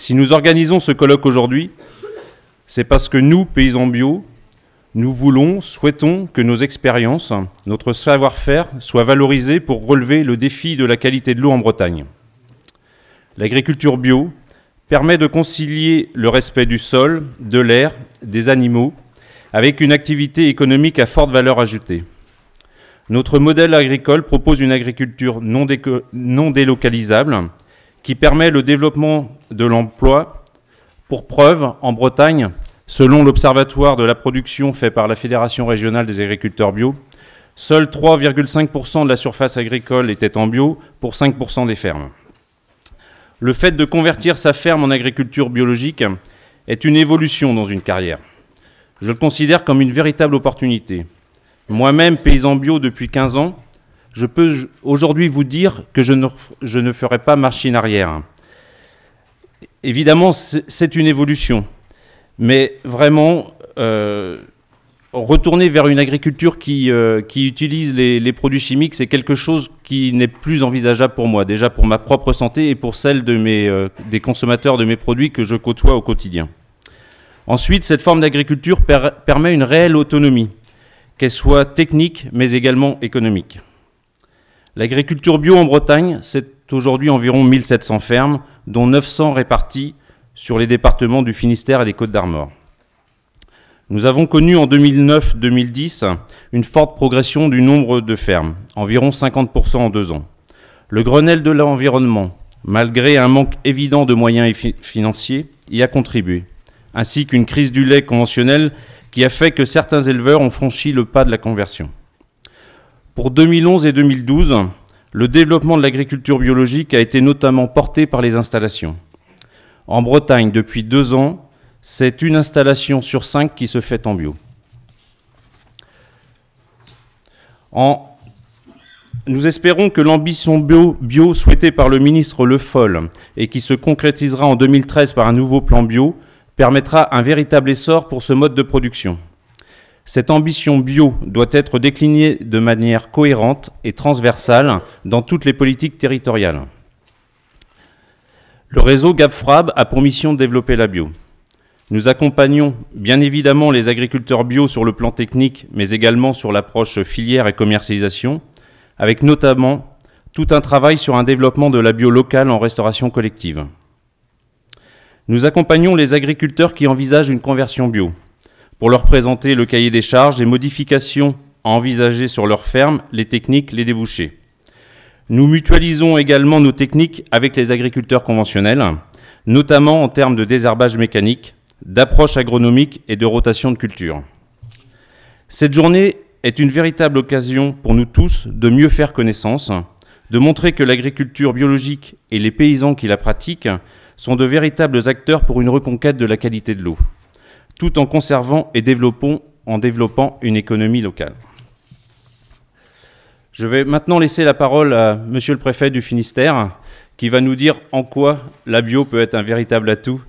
Si nous organisons ce colloque aujourd'hui, c'est parce que nous, paysans bio, nous souhaitons que nos expériences, notre savoir-faire soient valorisés pour relever le défi de la qualité de l'eau en Bretagne. L'agriculture bio permet de concilier le respect du sol, de l'air, des animaux, avec une activité économique à forte valeur ajoutée. Notre modèle agricole propose une agriculture non délocalisable qui permet le développement de l'emploi. Pour preuve, en Bretagne, selon l'Observatoire de la production fait par la Fédération régionale des agriculteurs bio, seuls 3,5% de la surface agricole était en bio pour 5% des fermes. Le fait de convertir sa ferme en agriculture biologique est une évolution dans une carrière. Je le considère comme une véritable opportunité. Moi-même, paysan bio depuis 15 ans, je peux aujourd'hui vous dire que je ne ferai pas machine arrière. Évidemment, c'est une évolution. Mais vraiment, retourner vers une agriculture qui utilise les produits chimiques, c'est quelque chose qui n'est plus envisageable pour moi, déjà pour ma propre santé et pour celle des consommateurs de mes produits que je côtoie au quotidien. Ensuite, cette forme d'agriculture permet une réelle autonomie, qu'elle soit technique mais également économique. L'agriculture bio en Bretagne, c'est aujourd'hui environ 1700 fermes, dont 900 réparties sur les départements du Finistère et des Côtes-d'Armor. Nous avons connu en 2009-2010 une forte progression du nombre de fermes, environ 50% en 2 ans. Le Grenelle de l'environnement, malgré un manque évident de moyens financiers, y a contribué, ainsi qu'une crise du lait conventionnel qui a fait que certains éleveurs ont franchi le pas de la conversion. Pour 2011 et 2012, le développement de l'agriculture biologique a été notamment porté par les installations. En Bretagne, depuis 2 ans, c'est une installation sur 5 qui se fait en bio. Nous espérons que l'ambition bio souhaitée par le ministre Le Foll et qui se concrétisera en 2013 par un nouveau plan bio permettra un véritable essor pour ce mode de production. Cette ambition bio doit être déclinée de manière cohérente et transversale dans toutes les politiques territoriales. Le réseau GAPFRAB a pour mission de développer la bio. Nous accompagnons bien évidemment les agriculteurs bio sur le plan technique, mais également sur l'approche filière et commercialisation, avec notamment tout un travail sur un développement de la bio locale en restauration collective. Nous accompagnons les agriculteurs qui envisagent une conversion bio, pour leur présenter le cahier des charges, les modifications à envisager sur leur ferme, les techniques, les débouchés. Nous mutualisons également nos techniques avec les agriculteurs conventionnels, notamment en termes de désherbage mécanique, d'approche agronomique et de rotation de culture. Cette journée est une véritable occasion pour nous tous de mieux faire connaissance, de montrer que l'agriculture biologique et les paysans qui la pratiquent sont de véritables acteurs pour une reconquête de la qualité de l'eau, tout en conservant et développant une économie locale. Je vais maintenant laisser la parole à Monsieur le Préfet du Finistère, qui va nous dire en quoi la bio peut être un véritable atout.